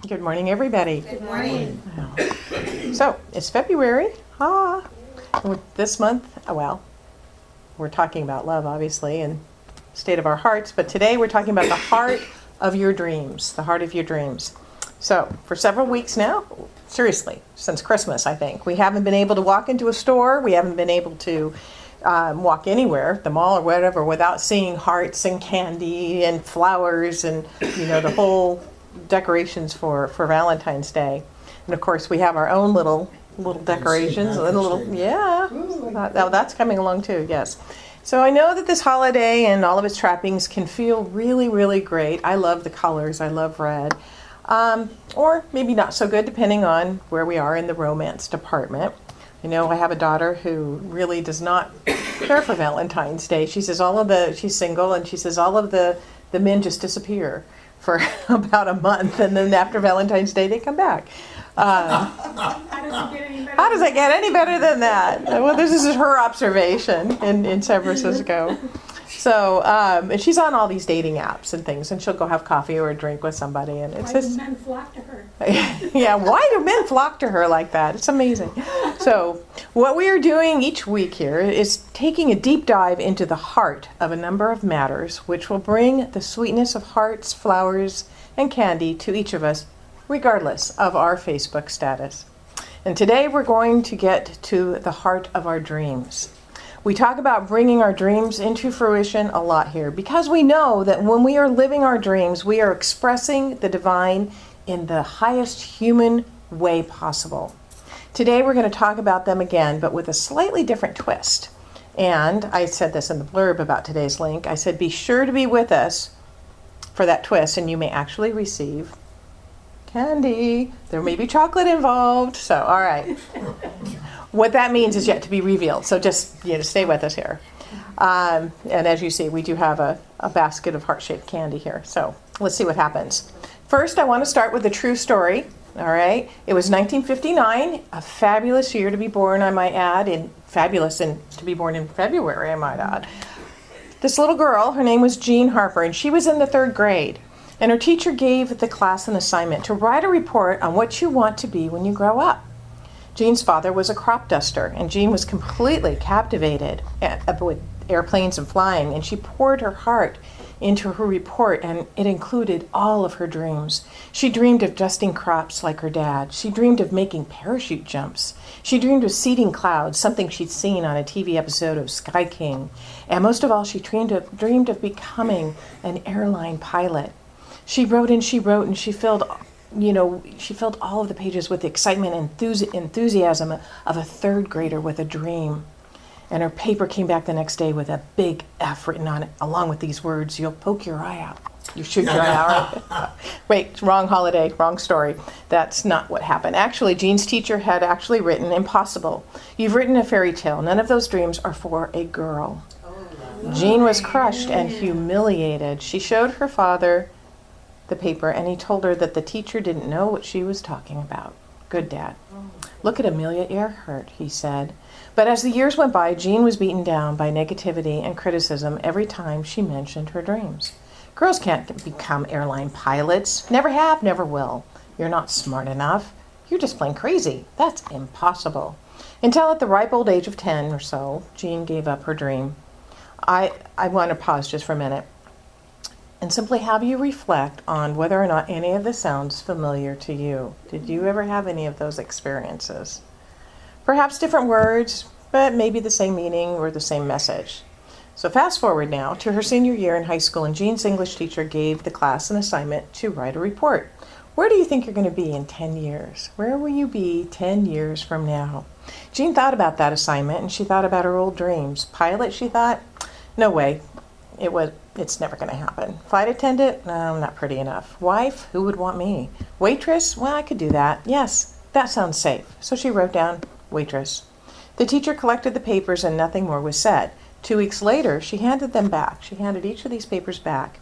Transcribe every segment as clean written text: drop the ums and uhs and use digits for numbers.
Good morning, everybody. Good morning. So, it's February. This month, we're talking about love, obviously, and state of our hearts, but today we're talking about the heart of your dreams, the heart of your dreams. So, for several weeks now, seriously, since Christmas, I think, we haven't been able to walk into a store, we haven't been able to walk anywhere, the mall or whatever, without seeing hearts and candy and flowers and, the whole decorations for Valentine's Day. And of course, we have our own little decorations. That's coming along too, yes. So I know that this holiday and all of its trappings can feel really, really great. I love the colors. I love red. Or maybe not so good, depending on where we are in the romance department. I have a daughter who really does not care for Valentine's Day. She says she's single, and she says all of the men just disappear for about a month, and then after Valentine's Day they come back. How does it get any better than that? Well, this is her observation in San Francisco. So, and she's on all these dating apps and things, and she'll go have coffee or a drink with somebody, and it's just. Why do men flock to her? Yeah, why do men flock to her like that? It's amazing. So, what we are doing each week here is taking a deep dive into the heart of a number of matters, which will bring the sweetness of hearts, flowers, and candy to each of us, regardless of our Facebook status. And today we're going to get to the heart of our dreams. We talk about bringing our dreams into fruition a lot here because we know that when we are living our dreams, we are expressing the divine in the highest human way possible. Today we're going to talk about them again, but with a slightly different twist. And I said this in the blurb about today's link. I said, be sure to be with us for that twist, and you may actually receive candy. There may be chocolate involved. So, all right. What that means is yet to be revealed. So just stay with us here. And as you see, we do have a basket of heart-shaped candy here. So let's see what happens. First, I want to start with a true story. All right. It was 1959, a fabulous year to be born, I might add, and to be born in February, I might add. This little girl, her name was Jean Harper, and she was in the 3rd grade. And her teacher gave the class an assignment to write a report on what you want to be when you grow up. Jean's father was a crop duster, and Jean was completely captivated with airplanes and flying, and she poured her heart into her report, and it included all of her dreams. She dreamed of dusting crops like her dad. She dreamed of making parachute jumps. She dreamed of seeding clouds, something she'd seen on a TV episode of Sky King. And most of all, she dreamed of becoming an airline pilot. She wrote, and she filled all of the pages with the excitement and enthusiasm of a 3rd grader with a dream. And her paper came back the next day with a big F written on it, along with these words, "You'll poke your eye out. You shoot your eye out." Wait, wrong holiday, wrong story. That's not what happened. Actually, Jean's teacher had actually written, "Impossible. You've written a fairy tale. None of those dreams are for a girl." Jean was crushed and humiliated. She showed her father the paper, and he told her that the teacher didn't know what she was talking about. Good dad. "Look at Amelia Earhart," he said. But as the years went by, Jean was beaten down by negativity and criticism every time she mentioned her dreams. "Girls can't become airline pilots. Never have, never will. You're not smart enough. You're just plain crazy. That's impossible." Until at the ripe old age of 10 or so, Jean gave up her dream. I want to pause just for a minute and simply have you reflect on whether or not any of this sounds familiar to you. Did you ever have any of those experiences? Perhaps different words, but maybe the same meaning or the same message. So fast forward now to her senior year in high school, and Jean's English teacher gave the class an assignment to write a report. Where do you think you're going to be in 10 years? Where will you be 10 years from now? Jean thought about that assignment, and she thought about her old dreams. Pilot, she thought? No way. It's never going to happen. Flight attendant? No, I'm not pretty enough. Wife? Who would want me? Waitress? Well, I could do that. Yes, that sounds safe. So she wrote down waitress. The teacher collected the papers and nothing more was said. 2 weeks later, she handed them back. She handed each of these papers back,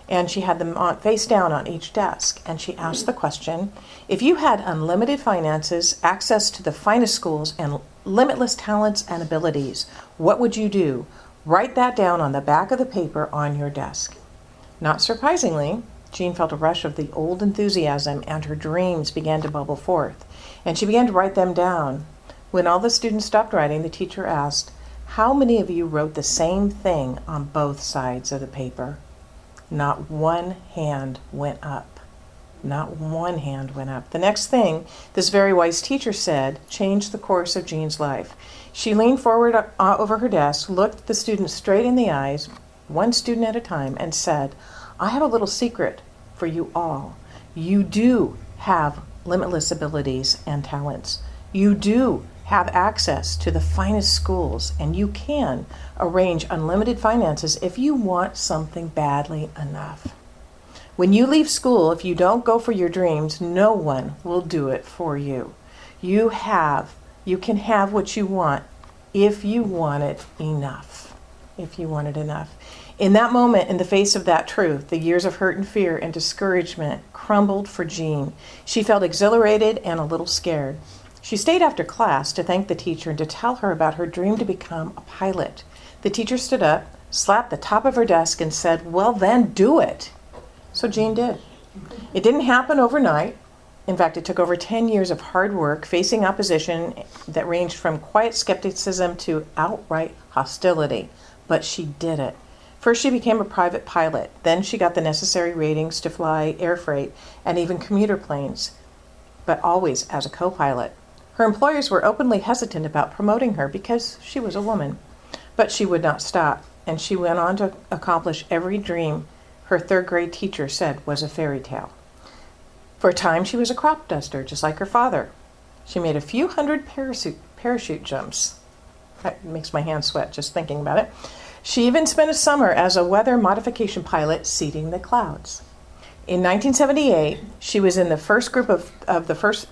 and she had them face down on each desk. And she asked the question, if you had unlimited finances, access to the finest schools, and limitless talents and abilities, what would you do? Write that down on the back of the paper on your desk. Not surprisingly, Jean felt a rush of the old enthusiasm, and her dreams began to bubble forth, and she began to write them down. When all the students stopped writing, the teacher asked, "How many of you wrote the same thing on both sides of the paper?" Not one hand went up. Not one hand went up. The next thing this very wise teacher said changed the course of Jean's life. She leaned forward over her desk, looked the students straight in the eyes, one student at a time, and said, "I have a little secret for you all. You do have limitless abilities and talents. You do have access to the finest schools, and you can arrange unlimited finances if you want something badly enough. When you leave school, if you don't go for your dreams, no one will do it for you. You can have what you want if you want it enough. If you want it enough." In that moment, in the face of that truth, the years of hurt and fear and discouragement crumbled for Jean. She felt exhilarated and a little scared. She stayed after class to thank the teacher and to tell her about her dream to become a pilot. The teacher stood up, slapped the top of her desk, and said, "Well then, do it." So Jean did. It didn't happen overnight. In fact, it took over 10 years of hard work, facing opposition that ranged from quiet skepticism to outright hostility. But she did it. First, she became a private pilot. Then she got the necessary ratings to fly air freight and even commuter planes, but always as a co-pilot. Her employers were openly hesitant about promoting her because she was a woman. But she would not stop, and she went on to accomplish every dream her third-grade teacher said was a fairy tale. For a time, she was a crop duster, just like her father. She made a few hundred parachute jumps. That makes my hands sweat just thinking about it. She even spent a summer as a weather modification pilot seeding the clouds. In 1978, she was in the first group of the first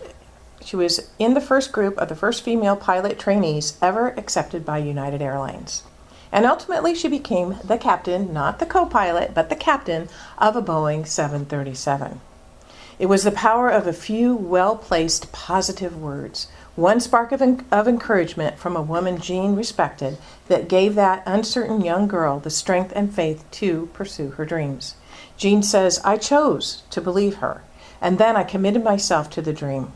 female pilot trainees ever accepted by United Airlines. And ultimately, she became the captain, not the co-pilot, but the captain of a Boeing 737. It was the power of a few well-placed positive words, one spark of encouragement from a woman Jean respected, that gave that uncertain young girl the strength and faith to pursue her dreams. Jean says, "I chose to believe her, and then I committed myself to the dream."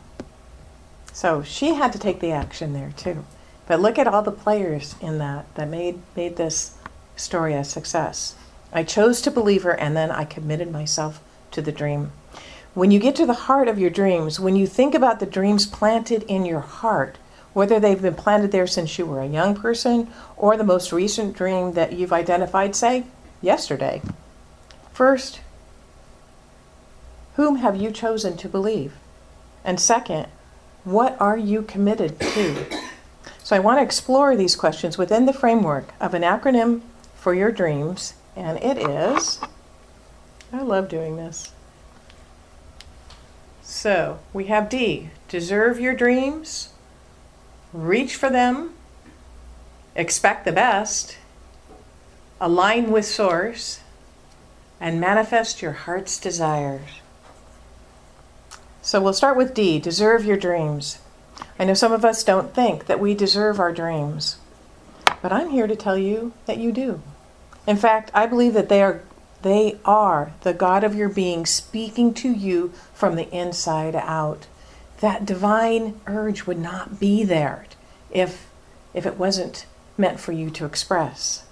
So she had to take the action there too. But look at all the players in that made this story a success. I chose to believe her, and then I committed myself to the dream. When you get to the heart of your dreams, when you think about the dreams planted in your heart, whether they've been planted there since you were a young person or the most recent dream that you've identified, say, yesterday. First, whom have you chosen to believe? And second, what are you committed to? So I want to explore these questions within the framework of an acronym for your dreams, and it is, I love doing this. So we have D, deserve your dreams, reach for them, expect the best, align with source, and manifest your heart's desires. So we'll start with D, deserve your dreams. I know some of us don't think that we deserve our dreams, but I'm here to tell you that you do. In fact, I believe that they are the God of your being speaking to you from the inside out. That divine urge would not be there if it wasn't meant for you to express.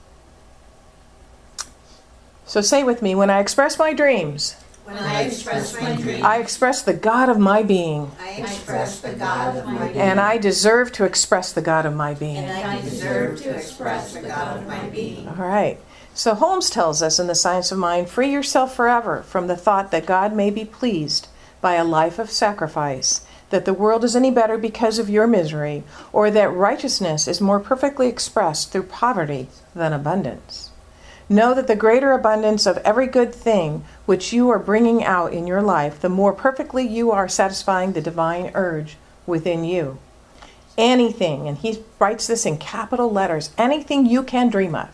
So say with me, when I express my dreams, when I express my dreams, I express the God of my being. I express the God of my being. And I deserve to express the God of my being. And I deserve to express the God of my being. All right. So Holmes tells us in The Science of Mind, free yourself forever from the thought that God may be pleased by a life of sacrifice, that the world is any better because of your misery, or that righteousness is more perfectly expressed through poverty than abundance. Know that the greater abundance of every good thing which you are bringing out in your life, the more perfectly you are satisfying the divine urge within you. Anything, and he writes this in capital letters, anything you can dream of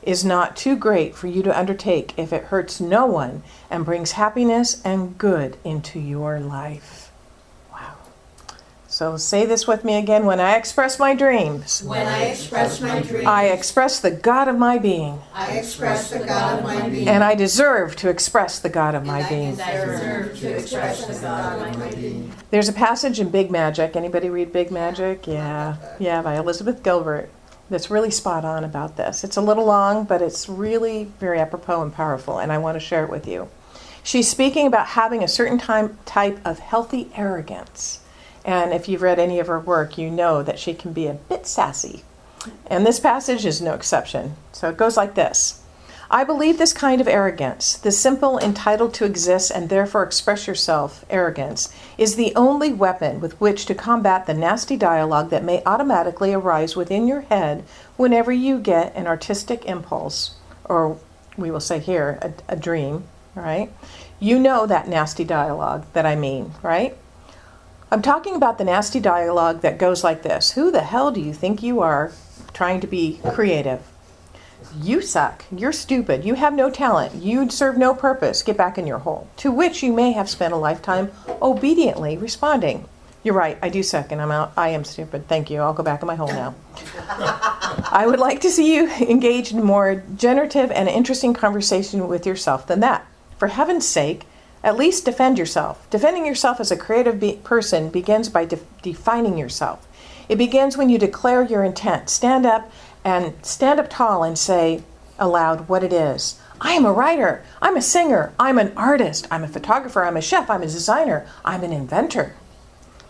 is not too great for you to undertake if it hurts no one and brings happiness and good into your life. Wow. So say this with me again. When I express my dreams, When I express my dreams, I express the God of my being. I express the God of my being. And I deserve to express the God of my being. I deserve to express the God of my being. There's a passage in Big Magic. Anybody read Big Magic? Yeah, by Elizabeth Gilbert. That's really spot on about this. It's a little long, but it's really very apropos and powerful, and I want to share it with you. She's speaking about having a certain type of healthy arrogance. And if you've read any of her work, you know that she can be a bit sassy. And this passage is no exception. So it goes like this. I believe this kind of arrogance, the simple, entitled to exist and therefore express yourself arrogance, is the only weapon with which to combat the nasty dialogue that may automatically arise within your head whenever you get an artistic impulse, or we will say here, a dream, right? You know that nasty dialogue that I mean, right? I'm talking about the nasty dialogue that goes like this. Who the hell do you think you are trying to be creative? You suck. You're stupid. You have no talent. You serve no purpose. Get back in your hole. To which you may have spent a lifetime obediently responding. You're right. I do suck and I'm out. I am stupid. Thank you. I'll go back in my hole now. I would like to see you engage in more generative and interesting conversation with yourself than that. For heaven's sake, at least defend yourself. Defending yourself as a creative person begins by defining yourself. It begins when you declare your intent. Stand up tall and say aloud what it is. I am a writer. I'm a singer. I'm an artist. I'm a photographer. I'm a chef. I'm a designer. I'm an inventor.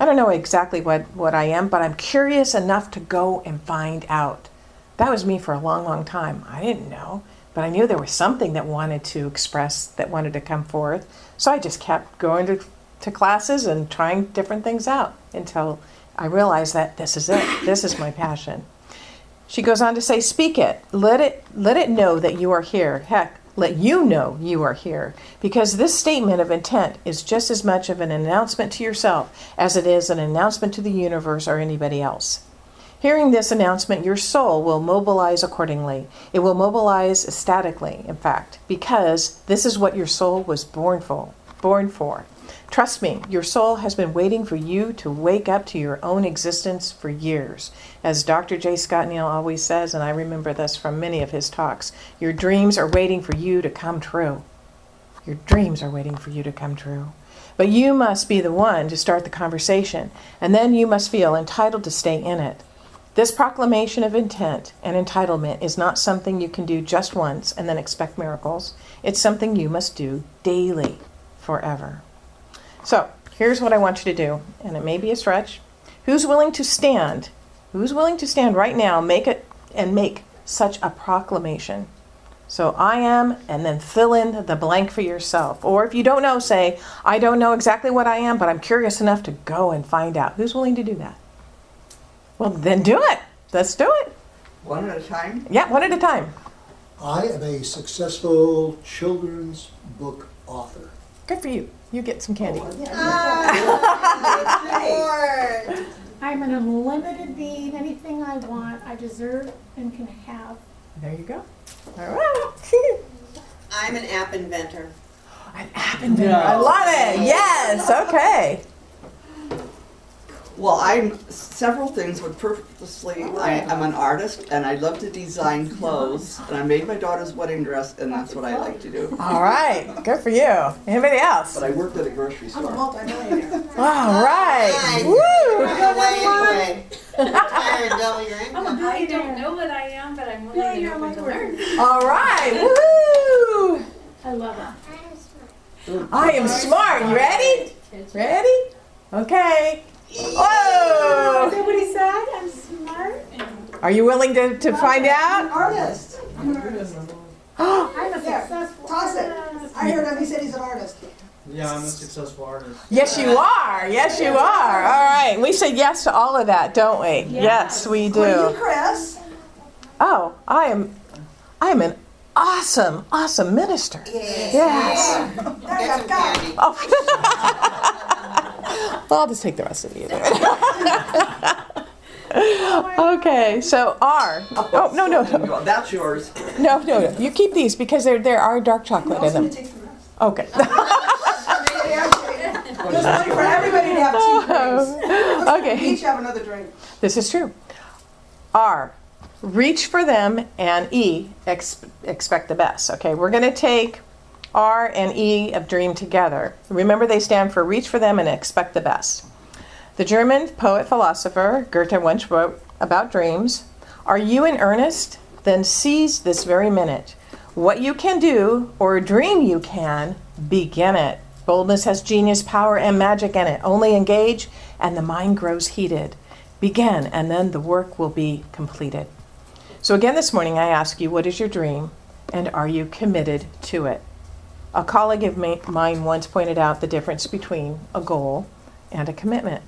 I don't know exactly what I am, but I'm curious enough to go and find out. That was me for a long, long time. I didn't know, but I knew there was something that wanted to express, that wanted to come forth. So I just kept going to classes and trying different things out until I realized that this is it. This is my passion. She goes on to say, speak it. Let it know that you are here. Heck, let you know you are here. Because this statement of intent is just as much of an announcement to yourself as it is an announcement to the universe or anybody else. Hearing this announcement, your soul will mobilize accordingly. It will mobilize ecstatically, in fact, because this is what your soul was born for. Trust me, your soul has been waiting for you to wake up to your own existence for years. As Dr. J. Scott Neal always says, and I remember this from many of his talks, your dreams are waiting for you to come true. Your dreams are waiting for you to come true. But you must be the one to start the conversation, and then you must feel entitled to stay in it. This proclamation of intent and entitlement is not something you can do just once and then expect miracles. It's something you must do daily, forever. So here's what I want you to do, and it may be a stretch. Who's willing to stand? Who's willing to stand right now, make such a proclamation? So I am, and then fill in the blank for yourself. Or if you don't know, say, I don't know exactly what I am, but I'm curious enough to go and find out. Who's willing to do that? Well, then do it. Let's do it. One at a time? Yeah, one at a time. I am a successful children's book author. Good for you. You get some candy. I'm an unlimited being. Anything I want, I deserve and can have. There you go. All right. I'm an app inventor. An app inventor. I love it. Yes. Okay. Well, I'm several things, but purposely, I'm an artist and I love to design clothes. And I made my daughter's wedding dress, and that's what I like to do. All right. Good for you. Anybody else? But I worked at a grocery I'm a store. multimillionaire. All right. Nice. Woo. Anyway, retire and double your income. I don't know what I am, but I'm willing and open to learn. All right. Woo. I love it. I am smart. You ready? Ready? Okay. Whoa. Is that what he said? I'm smart. Are you willing to find out? Artist. I'm a successful Toss it. artist. I heard him, he said he's an artist. Yeah, I'm a successful artist. Yes, you are. Yes, you are. All right. We say yes to all of that, don't we? Yes, we What are you, do. Chris? Oh, I am an awesome minister. Yes. There you go. Oh. Well, I'll just take the rest of you. Okay, so R. Oh, no. That's yours. No. You keep these because there are dark chocolate in them. Okay. There's money for everybody to have tea. Okay. Each have another drink. This is true. R, reach for them, and E, expect the best. Okay, we're going to take R and E of dream together. Remember, they stand for reach for them and expect the best. The German poet-philosopher Goethe once wrote about dreams, "Are you in earnest? Then seize this very minute. What you can do, or dream you can, begin it. Boldness has genius, power, and magic in it. Only engage, and the mind grows heated. Begin, and then the work will be completed." So again this morning, I ask you, what is your dream, and are you committed to it? A colleague of mine once pointed out the difference between a goal and a commitment.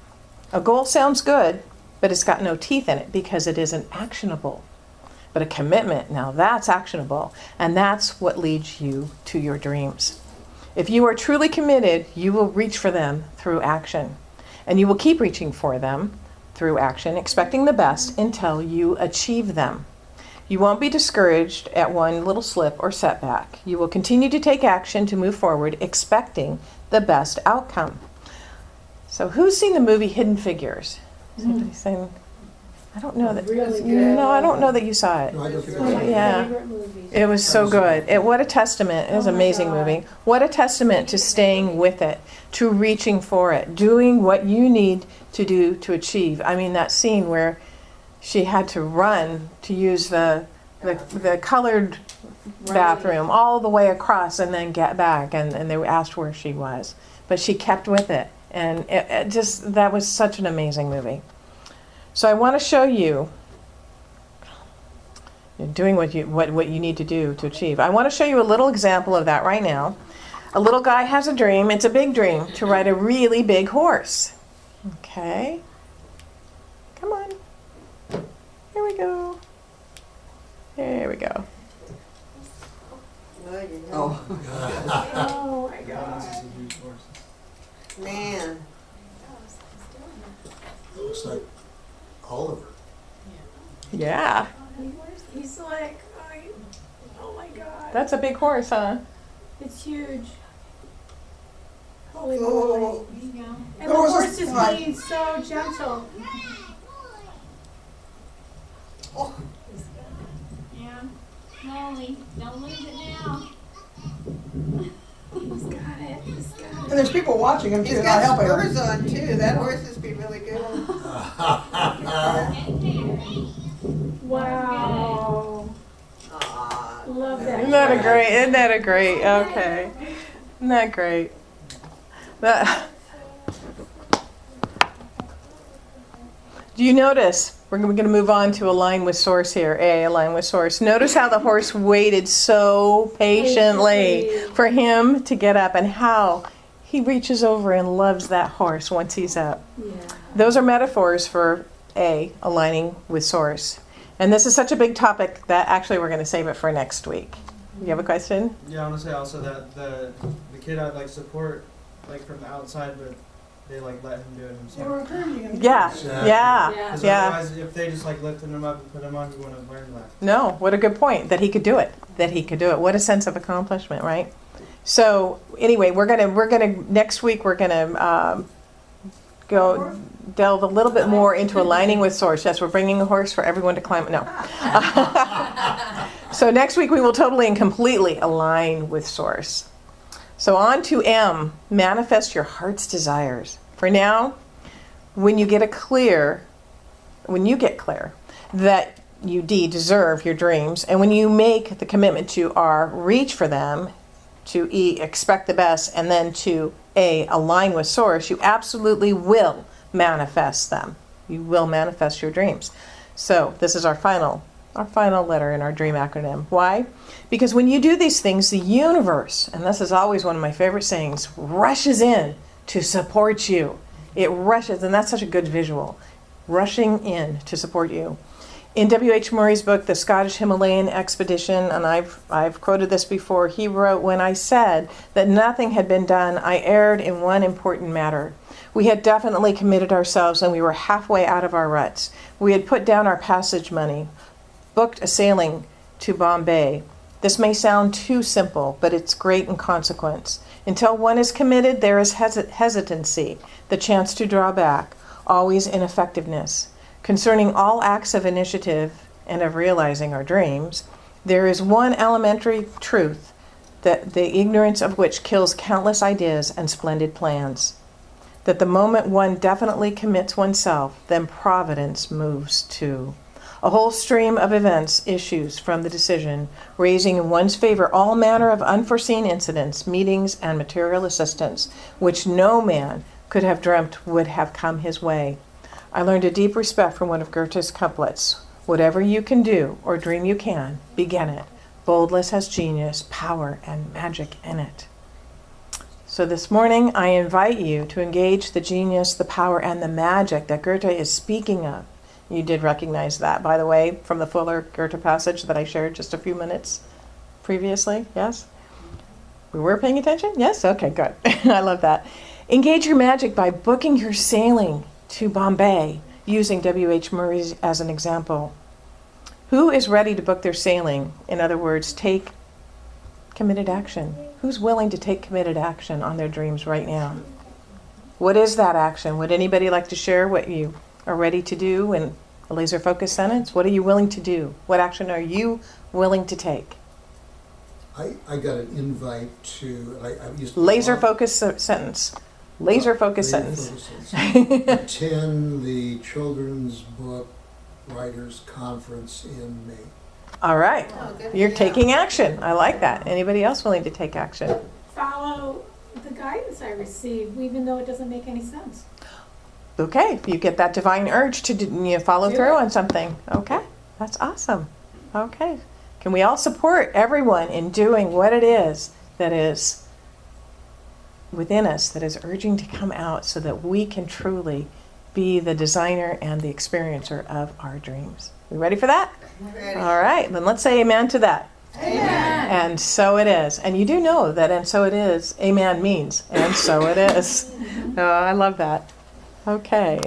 A goal sounds good, but it's got no teeth in it because it isn't actionable. But a commitment, now that's actionable, and that's what leads you to your dreams. If you are truly committed, you will reach for them through action. And you will keep reaching for them through action, expecting the best until you achieve them. You won't be discouraged at one little slip or setback. You will continue to take action to move forward, expecting the best outcome. So who's seen the movie Hidden Figures? Has anybody seen? I don't know that. Really good. No, I don't know that you saw it. No, I don't think I One of saw my it. Yeah. favorite movies. It was so good. What a testament. It was an Oh my amazing God. movie. What a testament to staying with it, to reaching for it, doing what you need to do to achieve. I mean, that scene where she had to run to use the colored bathroom all the way across and then get back, and they were asked where she was. But she kept with it. And it just, that was such an amazing movie. So I want to show you doing what you need to do to achieve. I want to show you a little example of that right now. A little guy has a dream. It's a big dream to ride a really big horse. Okay. Come on. Here we go. There we go. Oh, Oh my Yeah, this God. is a huge horse. Man. Looks like Oliver. Yeah. He's like, oh my God. That's a big horse, huh? It's huge. Holy Oh. moly. There you go. And the horse is being so gentle. Yeah. Molly, don't lose it now. He's got it. He's got it. And there's people watching him He's too, not got helping spurs him. on too. That horse must be really good. Wow. Aw. Love that. Isn't that a great? Isn't that a great? Okay. Isn't that great? Do you notice? We're going to move on to align with source here. A, align with source. Notice how the horse waited so patiently for him to get up, and how he reaches over and loves that horse once he's up. Yeah. Those are metaphors for A, aligning with source. And this is such a big topic that actually we're going to save it for next week. You have a question? Yeah, I want to say also that the kid I'd like support like from the outside, but they like let him do it They were himself. encouraging him. Yeah, Exactly. yeah, Because yeah. otherwise, if they just like lifted him up and put him on, he wouldn't have learned that. No, what a good point, that he could do it. That he could do it. What a sense of accomplishment, right? So anyway, we're gonna next week we're gonna go delve a little bit more into aligning with source. Yes, we're bringing a horse for everyone to climb. No. So next week we will totally and completely align with source. So on to M, manifest your heart's desires. For now, when you get clear that you deserve your dreams, and when you make the commitment to R, reach for them, to E, expect the best, and then to A, align with source, you absolutely will manifest them. You will manifest your dreams. So this is our final letter in our DREAM acronym. Why? Because when you do these things, the universe, and this is always one of my favorite sayings, rushes in to support you. It rushes, and that's such a good visual, rushing in to support you. In W.H. Murray's book, The Scottish Himalayan Expedition, and I've quoted this before, he wrote, "When I said that nothing had been done, I erred in one important matter. We had definitely committed ourselves, and we were halfway out of our ruts. We had put down our passage money, booked a sailing to Bombay, This may sound too simple, but it's great in consequence. Until one is committed, there is hesitancy, the chance to draw back, always ineffectiveness. Concerning all acts of initiative and of realizing our dreams, there is one elementary truth, that the ignorance of which kills countless ideas and splendid plans. That the moment one definitely commits oneself, then providence moves too. A whole stream of events issues from the decision, raising in one's favor all manner of unforeseen incidents, meetings, and material assistance, which no man could have dreamt would have come his way. I learned a deep respect from one of Goethe's couplets. Whatever you can do, or dream you can, begin it. Boldness has genius, power, and magic in it. So this morning, I invite you to engage the genius, the power, and the magic that Goethe is speaking of. You did recognize that, by the way, from the fuller Goethe passage that I shared just a few minutes previously, yes? We were paying attention? Yes? Okay, good. I love that. Engage your magic by booking your sailing to Bombay, using W.H. Murray as an example. Who is ready to book their sailing? In other words, take committed action. Who's willing to take committed action on their dreams right now? What is that action? Would anybody like to share what you are ready to do in a laser-focused sentence? What are you willing to do? What action are you willing to take? I got an invite to, I used to. Laser-focused sentence. Laser-focused sentence. Attend the Children's Book Writers Conference in May. All right. Oh, good You're for you. taking action. I like that. Anybody else willing to take action? Follow the guidance I receive, even though it doesn't make any sense. Okay, you get that divine urge to follow Do through it. on something. Okay, that's awesome. Okay, can we all support everyone in doing what it is that is within us, that is urging to come out so that we can truly be the designer and the experiencer of our dreams? We ready for that? Ready. All right, then let's say amen to that. Amen. And so it is. And you do know that and so it is, amen means, and so it is. Oh, I love that. Okay.